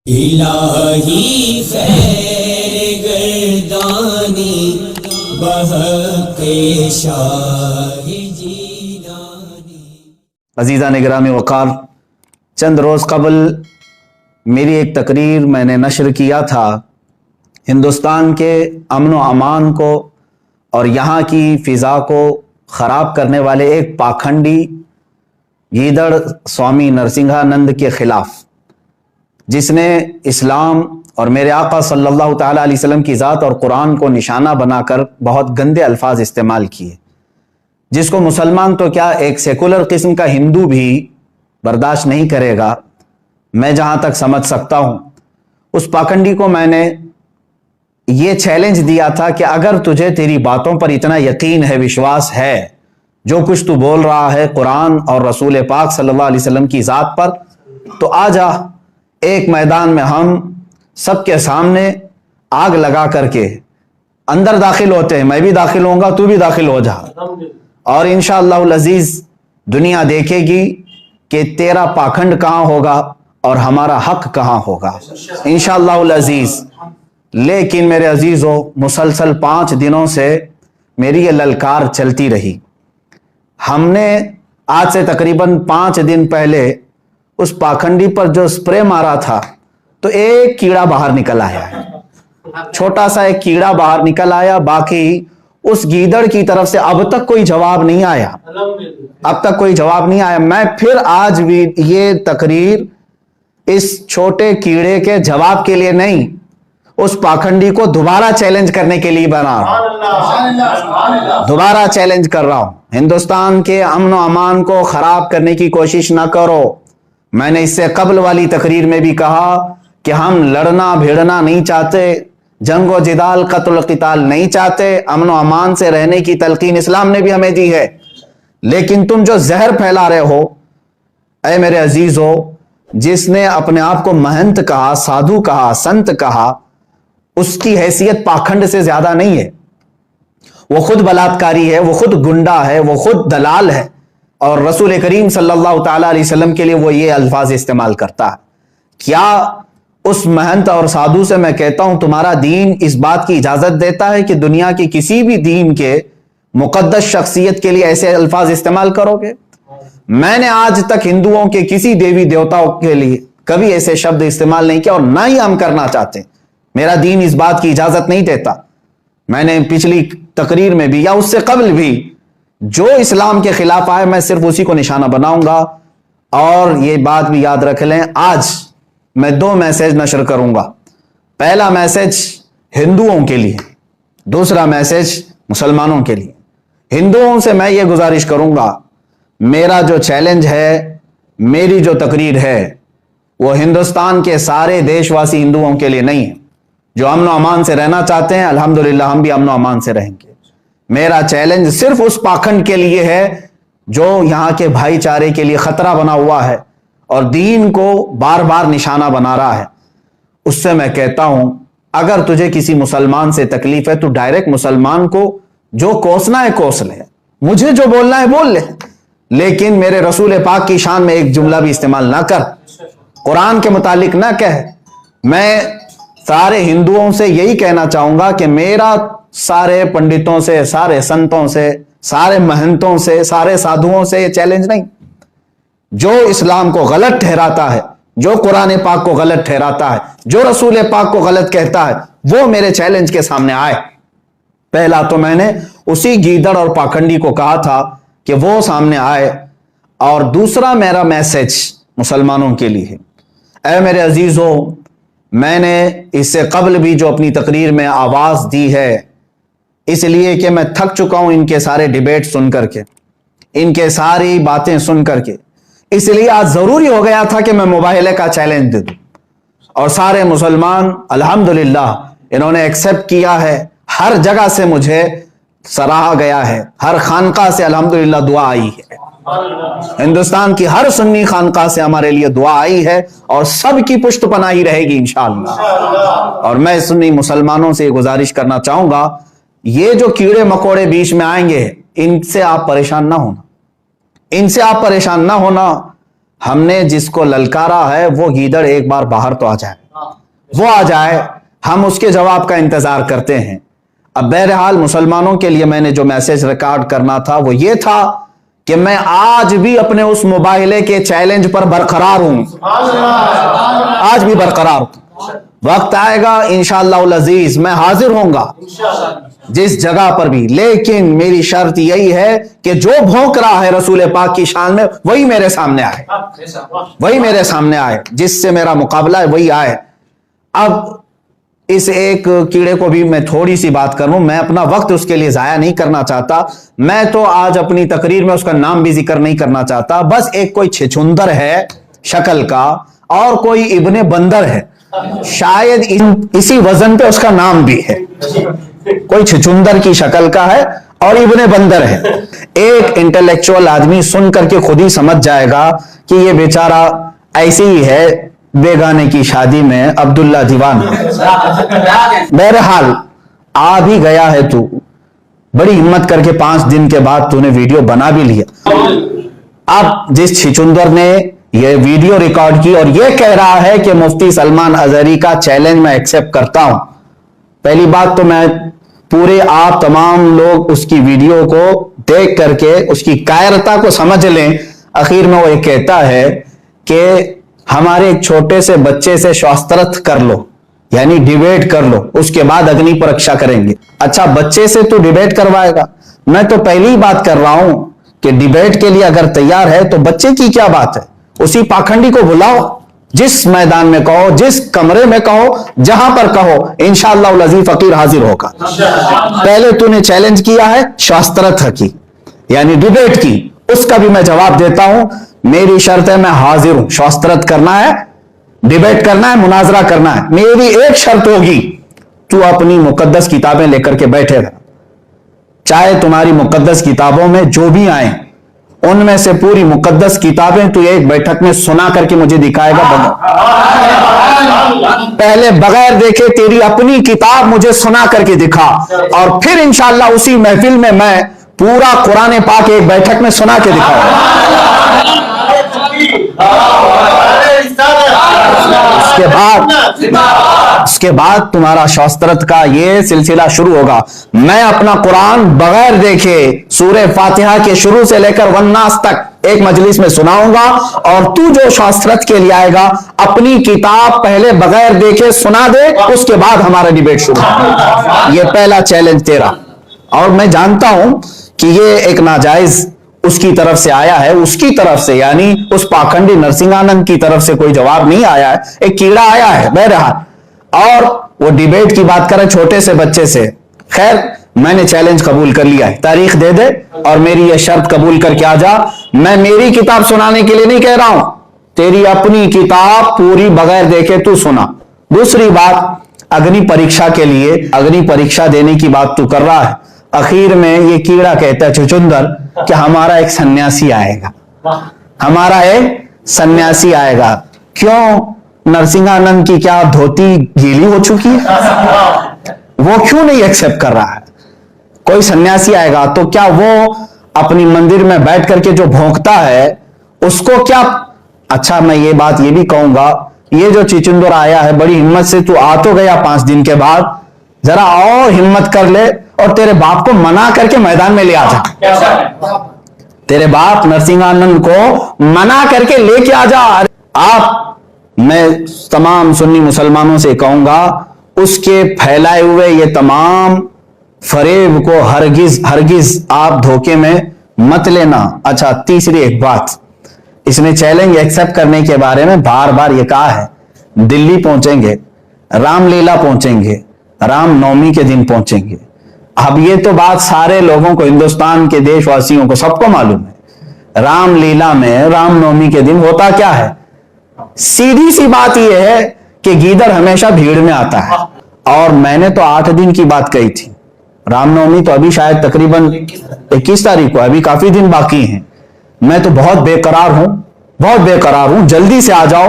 الہی خیر گردانی بحق شاہ جیلانی۔ عزیزان گرامی وقار، چند روز قبل میری ایک تقریر میں نے نشر کیا تھا ہندوستان کے امن و امان کو اور یہاں کی فضا کو خراب کرنے والے ایک پاکھنڈی گیدڑ سوامی نرسنگھانند کے خلاف، جس نے اسلام اور میرے آقا صلی اللہ تعالیٰ علیہ وسلم کی ذات اور قرآن کو نشانہ بنا کر بہت گندے الفاظ استعمال کیے، جس کو مسلمان تو کیا ایک سیکولر قسم کا ہندو بھی برداشت نہیں کرے گا۔ میں جہاں تک سمجھ سکتا ہوں، اس پاکھنڈی کو میں نے یہ چیلنج دیا تھا کہ اگر تجھے تیری باتوں پر اتنا یقین ہے، وشواس ہے، جو کچھ تو بول رہا ہے قرآن اور رسول پاک صلی اللہ علیہ وسلم کی ذات پر، تو آ جا ایک میدان میں ہم سب کے سامنے آگ لگا کر کے اندر داخل ہوتے ہیں، میں بھی داخل ہوں گا، تو بھی داخل ہو جا، اور انشاءاللہ العزیز دنیا دیکھے گی کہ تیرا پاکھنڈ کہاں ہوگا اور ہمارا حق کہاں ہوگا انشاءاللہ العزیز۔ لیکن میرے عزیزو، مسلسل 5 دنوں سے میری یہ للکار چلتی رہی۔ ہم نے آج سے تقریباً 5 دن پہلے اس پاکھنڈی پر جو سپرے مارا تھا، تو ایک کیڑا باہر نکل آیا ہے، چھوٹا سا ایک کیڑا باہر نکل آیا، باقی اس گیدڑ کی طرف سے اب تک کوئی جواب نہیں آیا، اب تک کوئی جواب نہیں آیا۔ میں پھر آج بھی یہ تقریر اس چھوٹے کیڑے کے جواب کے لیے نہیں، اس پاکھنڈی کو دوبارہ چیلنج کرنے کے لیے بنا رہا ہوں، دوبارہ چیلنج کر رہا ہوں۔ ہندوستان کے امن و امان کو خراب کرنے کی کوشش نہ کرو۔ میں نے اس سے قبل والی تقریر میں بھی کہا کہ ہم لڑنا بھیڑنا نہیں چاہتے، جنگ و جدال قتل و قتال نہیں چاہتے، امن و امان سے رہنے کی تلقین اسلام نے بھی ہمیں دی ہے، لیکن تم جو زہر پھیلا رہے ہو، اے میرے عزیزو، جس نے اپنے آپ کو مہنت کہا، سادھو کہا، سنت کہا، اس کی حیثیت پاکھنڈ سے زیادہ نہیں ہے۔ وہ خود بلاತ್ಕಾری ہے، وہ خود گنڈا ہے، وہ خود دلال ہے، اور رسول کریم صلی اللہ تعالیٰ علیہ وسلم کے لیے وہ یہ الفاظ استعمال کرتا ہے۔ کیا اس مہنت اور سادھو سے میں کہتا ہوں تمہارا دین اس بات کی اجازت دیتا ہے کہ دنیا کی کسی بھی دین کے مقدس شخصیت کے لیے ایسے الفاظ استعمال کرو گے؟ میں نے آج تک ہندوؤں کے کسی دیوی دیوتاؤں کے لیے کبھی ایسے شبد استعمال نہیں کیا، اور نہ ہی ہم کرنا چاہتے ہیں۔ میرا دین اس بات کی اجازت نہیں دیتا۔ میں نے پچھلی تقریر میں بھی یا اس سے قبل بھی جو اسلام کے خلاف آئے، میں صرف اسی کو نشانہ بناؤں گا۔ اور یہ بات بھی یاد رکھ لیں، آج میں 2 میسج نشر کروں گا۔ پہلا میسج ہندوؤں کے لیے، دوسرا میسج مسلمانوں کے لیے۔ ہندوؤں سے میں یہ گزارش کروں گا، میرا جو چیلنج ہے، میری جو تقریر ہے، وہ ہندوستان کے سارے دیش واسی ہندوؤں کے لیے نہیں ہے۔ جو امن و امان سے رہنا چاہتے ہیں، الحمدللہ ہم بھی امن و امان سے رہیں گے۔ میرا چیلنج صرف اس پاکھنڈ کے لیے ہے جو یہاں کے بھائی چارے کے لیے خطرہ بنا ہوا ہے اور دین کو بار بار نشانہ بنا رہا ہے۔ اس سے میں کہتا ہوں، اگر تجھے کسی مسلمان سے تکلیف ہے تو ڈائریکٹ مسلمان کو جو کوسنا ہے کوس لے، مجھے جو بولنا ہے بول لے، لیکن میرے رسول پاک کی شان میں ایک جملہ بھی استعمال نہ کر، قرآن کے متعلق نہ کہہ۔ میں سارے ہندوؤں سے یہی کہنا چاہوں گا کہ میرا سارے پنڈتوں سے، سارے سنتوں سے، سارے مہنتوں سے، سارے سادھوؤں سے یہ چیلنج نہیں۔ جو اسلام کو غلط ٹھہراتا ہے، جو قرآن پاک کو غلط ٹھہراتا ہے، جو رسول پاک کو غلط کہتا ہے، وہ میرے چیلنج کے سامنے آئے۔ پہلا تو میں نے اسی گیدڑ اور پاکھنڈی کو کہا تھا کہ وہ سامنے آئے، اور دوسرا میرا میسج مسلمانوں کے لیے ہے۔ اے میرے عزیزو، میں نے اس سے قبل بھی جو اپنی تقریر میں آواز دی ہے، اس لیے کہ میں تھک چکا ہوں ان کے سارے ڈیبیٹ سن کر کے، ان کے ساری باتیں سن کر کے، اس لیے آج ضروری ہو گیا تھا کہ میں مباہلے کا چیلنج دے دوں۔ اور سارے مسلمان الحمدللہ انہوں نے ایکسپٹ کیا ہے، ہر جگہ سے مجھے سراہا گیا ہے، ہر خانقاہ سے الحمدللہ دعا آئی ہے، ہندوستان کی ہر سنی خانقاہ سے ہمارے لیے دعا آئی ہے، اور سب کی پشت پناہی رہے گی انشاءاللہ۔ اور میں سنی مسلمانوں سے یہ گزارش کرنا چاہوں گا، یہ جو کیڑے مکوڑے بیچ میں آئیں گے، ان سے آپ پریشان نہ ہونا، ان سے آپ پریشان نہ ہونا۔ ہم نے جس کو للکارا ہے وہ گیدڑ ایک بار باہر تو آ جائے, وہ آ جائے, ہم اس کے جواب کا انتظار کرتے ہیں. اب بہرحال مسلمانوں کے لیے میں نے جو میسج ریکارڈ کرنا تھا وہ یہ تھا کہ میں آج بھی اپنے اس مباہلے کے چیلنج پر برقرار ہوں, آج بھی برقرار ہوں. وقت آئے گا انشاءاللہ العزیز میں حاضر ہوں گا جس جگہ پر بھی, لیکن میری شرط یہی ہے کہ جو بھونک رہا ہے رسول پاک کی شان میں وہی میرے سامنے آئے, وہی میرے سامنے آئے, جس سے میرا مقابلہ ہے وہی آئے. اب اس ایک کیڑے کو بھی میں تھوڑی سی بات کروں, میں اپنا وقت اس کے لیے ضائع نہیں کرنا چاہتا. میں تو آج اپنی تقریر میں اس کا نام بھی ذکر نہیں کرنا چاہتا. بس ایک کوئی چھچندر ہے شکل کا اور کوئی ابن بندر ہے, شاید اسی وزن پہ اس کا نام بھی ہے. کوئی چھچندر کی شکل کا ہے اور ابن بندر ہے. ایک انٹلیکچوئل آدمی سن کر کے خود ہی سمجھ جائے گا کہ یہ بیچارہ ایسی ہی ہے بیگانے کی شادی میں عبداللہ دیوان. بہرحال آ بھی گیا ہے تو, بڑی ہمت کر کے 5 دن کے بعد تو نے ویڈیو بنا بھی لیا. اب جس چھچندر نے یہ ویڈیو ریکارڈ کی اور یہ کہہ رہا ہے کہ مفتی سلمان ازہری کا چیلنج میں ایکسپٹ کرتا ہوں, پہلی بات تو میں پورے آپ تمام لوگ اس کی ویڈیو کو دیکھ کر کے اس کی کائرتا کو سمجھ لیں. اخیر میں وہ یہ کہتا ہے کہ ہمارے ایک چھوٹے سے بچے سے شاسترت کر لو, یعنی ڈیبیٹ کر لو, اس کے بعد اگنی پرکشا کریں گے. اچھا بچے سے تو ڈیبیٹ کروائے گا؟ میں تو پہلی بات کر رہا ہوں کہ ڈیبیٹ کے لیے اگر تیار ہے تو بچے کی کیا بات ہے, اسی پاکھنڈی کو بلاؤ, جس میدان میں کہو, جس کمرے میں کہو, جہاں پر کہو, انشاءاللہ العزیز فقیر حاضر ہوگا. پہلے تو نے چیلنج کیا ہے شاسترت کی یعنی ڈیبیٹ کی, اس کا بھی میں جواب دیتا ہوں. میری شرط ہے میں حاضر ہوں, شاسترت کرنا ہے, ڈیبیٹ کرنا ہے, مناظرہ کرنا ہے. میری ایک شرط ہوگی, تو اپنی مقدس کتابیں لے کر کے بیٹھے گا, چاہے تمہاری مقدس کتابوں میں جو بھی آئیں ان میں سے پوری مقدس کتابیں تو ایک بیٹھک میں سنا کر کے مجھے دکھائے گا. پہلے بغیر دیکھے تیری اپنی کتاب مجھے سنا کر کے دکھا, اور پھر انشاءاللہ اسی محفل میں میں پورا قرآن پاک ایک بیٹھک میں سنا کے دکھاؤں. اس کے بعد تمہارا شاسترت کا یہ سلسلہ شروع ہوگا. میں اپنا قرآن بغیر دیکھے سورہ فاتحہ کے شروع سے لے کر والناس تک ایک مجلس میں سناؤں گا, اور تو جو شاسترت کے لیے آئے گا اپنی کتاب پہلے بغیر دیکھے سنا دے, اس کے بعد ہمارا ڈیبیٹ شروع ہوگا. یہ پہلا چیلنج تیرا. اور میں جانتا ہوں کہ یہ ایک ناجائز اس کی طرف سے آیا ہے, اس کی طرف سے یعنی اس پاکھنڈی نرسنگانند کی طرف سے کوئی جواب نہیں آیا ہے, ایک کیڑا آیا ہے بہرحال. اور وہ ڈیبیٹ کی بات کرے چھوٹے سے بچے سے. خیر میں نے چیلنج قبول کر لیا ہے, تاریخ دے دے اور میری یہ شرط قبول کر کے آ جا. میں میری کتاب سنانے کے لیے نہیں کہہ رہا ہوں, تیری اپنی کتاب پوری بغیر دیکھے تو سنا. دوسری بات اگنی پریکشا کے لیے, اگنی پریکشا دینے کی بات تو کر رہا ہے. اخیر میں یہ کیڑا کہتا ہے چھچندر کہ ہمارا ایک سنیاسی آئے گا, ہمارا ایک سنیاسی آئے گا. کیوں؟ نرسنگانند کی کیا دھوتی گیلی ہو چکی ہے؟ وہ کیوں نہیں ایکسپٹ کر رہا ہے؟ کوئی سنیاسی آئے گا تو کیا وہ اپنی مندر میں بیٹھ کر کے جو بھونکتا ہے اس کو کیا؟ اچھا میں یہ بات یہ بھی کہوں گا, یہ جو چچندر آیا ہے بڑی ہمت سے تو آ تو گیا 5 دن کے بعد, ذرا اور ہمت کر لے اور تیرے باپ کو منا کر کے میدان میں لے آ جا. تیرے باپ نرسنگانند کو منا کر کے لے کے آ جا. میں تمام سنی مسلمانوں سے کہوں گا اس کے پھیلائے ہوئے یہ تمام فریب کو ہرگز آپ دھوکے میں مت لینا. اچھا تیسری ایک بات, اس نے چیلنج ایکسپٹ کرنے کے بارے میں بار بار یہ کہا ہے دلی پہنچیں گے, رام لیلا پہنچیں گے, رام نومی کے دن پہنچیں گے. اب یہ تو بات سارے لوگوں کو, ہندوستان کے دیش واسیوں کو سب کو معلوم ہے رام لیلا میں رام نومی کے دن ہوتا کیا ہے. سیدھی سی بات یہ ہے کہ گیدڑ ہمیشہ بھیڑ میں آتا ہے, اور میں نے تو 8 دن کی بات کہی تھی. رام نومی تو ابھی شاید تقریباً 21 تاریخ کو, ابھی کافی دن باقی ہیں. میں تو بہت بے قرار ہوں, جلدی سے آ جاؤ.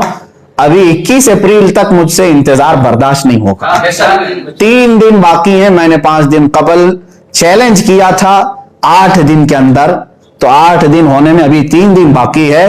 ابھی 21 اپریل تک مجھ سے انتظار برداشت نہیں ہوگا. 3 دن باقی ہیں. میں نے 5 دن قبل چیلنج کیا تھا 8 دن کے اندر, تو 8 دن ہونے میں ابھی 3 دن باقی ہے.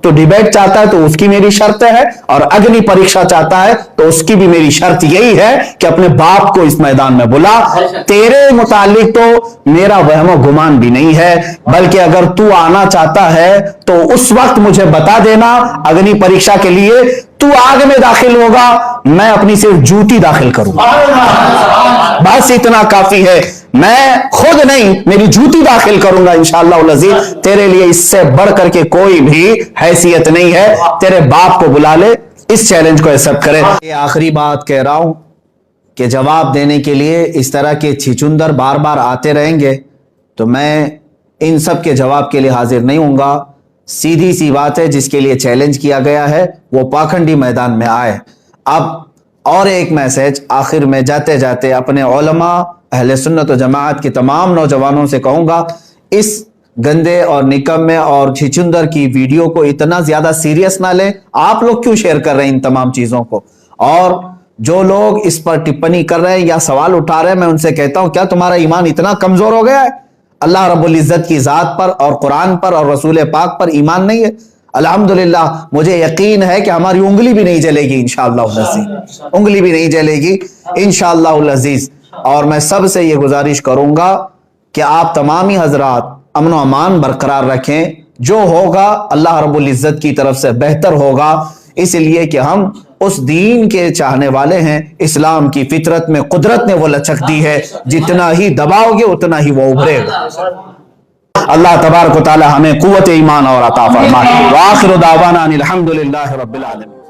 تو ڈیبیٹ چاہتا ہے تو اس کی میری شرط ہے، اور اگنی پریکشا چاہتا ہے تو اس کی بھی میری شرط یہی ہے کہ اپنے باپ کو اس میدان میں بلا۔ تیرے متعلق تو میرا وہم و گمان بھی نہیں ہے، بلکہ اگر تو آنا چاہتا ہے تو اس وقت مجھے بتا دینا، اگنی پریکشا کے لیے تو آگ میں داخل ہوگا، میں اپنی صرف جوتی داخل کروں گا، بس اتنا کافی ہے۔ میں خود نہیں، میری جوتی داخل کروں گا انشاءاللہ العزیز، تیرے لیے اس سے بڑھ کر کے کوئی بھی حیثیت نہیں ہے۔ تیرے باپ کو بلا لے، اس چیلنج کو ایکسپٹ کرے۔ یہ آخری بات کہہ رہا ہوں کہ جواب دینے کے لیے اس طرح کے چھچندر بار بار آتے رہیں گے تو میں ان سب کے جواب کے لیے حاضر نہیں ہوں گا۔ سیدھی سی بات ہے، جس کے لیے چیلنج کیا گیا ہے وہ پاکھنڈی میدان میں آئے۔ اب اور ایک میسج آخر میں جاتے جاتے اپنے علماء، اہل سنت و جماعت کے تمام نوجوانوں سے کہوں گا، اس گندے اور نکمے اور چھچندر کی ویڈیو کو اتنا زیادہ سیریس نہ لیں۔ آپ لوگ کیوں شیئر کر رہے ہیں ان تمام چیزوں کو؟ اور جو لوگ اس پر ٹپنی کر رہے ہیں یا سوال اٹھا رہے ہیں، میں ان سے کہتا ہوں کیا تمہارا ایمان اتنا کمزور ہو گیا ہے؟ اللہ رب العزت کی ذات پر اور قرآن پر اور رسول پاک پر ایمان نہیں ہے؟ الحمدللہ مجھے یقین ہے کہ ہماری انگلی بھی نہیں جلے گی انشاءاللہ العزیز، انگلی بھی نہیں جلے گی انشاءاللہ العزیز۔ اور میں سب سے یہ گزارش کروں گا کہ آپ تمامی حضرات امن و امان برقرار رکھیں، جو ہوگا اللہ رب العزت کی طرف سے بہتر ہوگا، اس لیے کہ ہم اس دین کے چاہنے والے ہیں۔ اسلام کی فطرت میں قدرت نے وہ لچک دی ہے، جتنا ہی دباؤ گے اتنا ہی وہ ابھرے گا۔ اللہ تبارک و تعالی ہمیں قوت ایمان اور عطا فرمائے۔ وآخر دعوانا ان الحمدللہ رب العالمین۔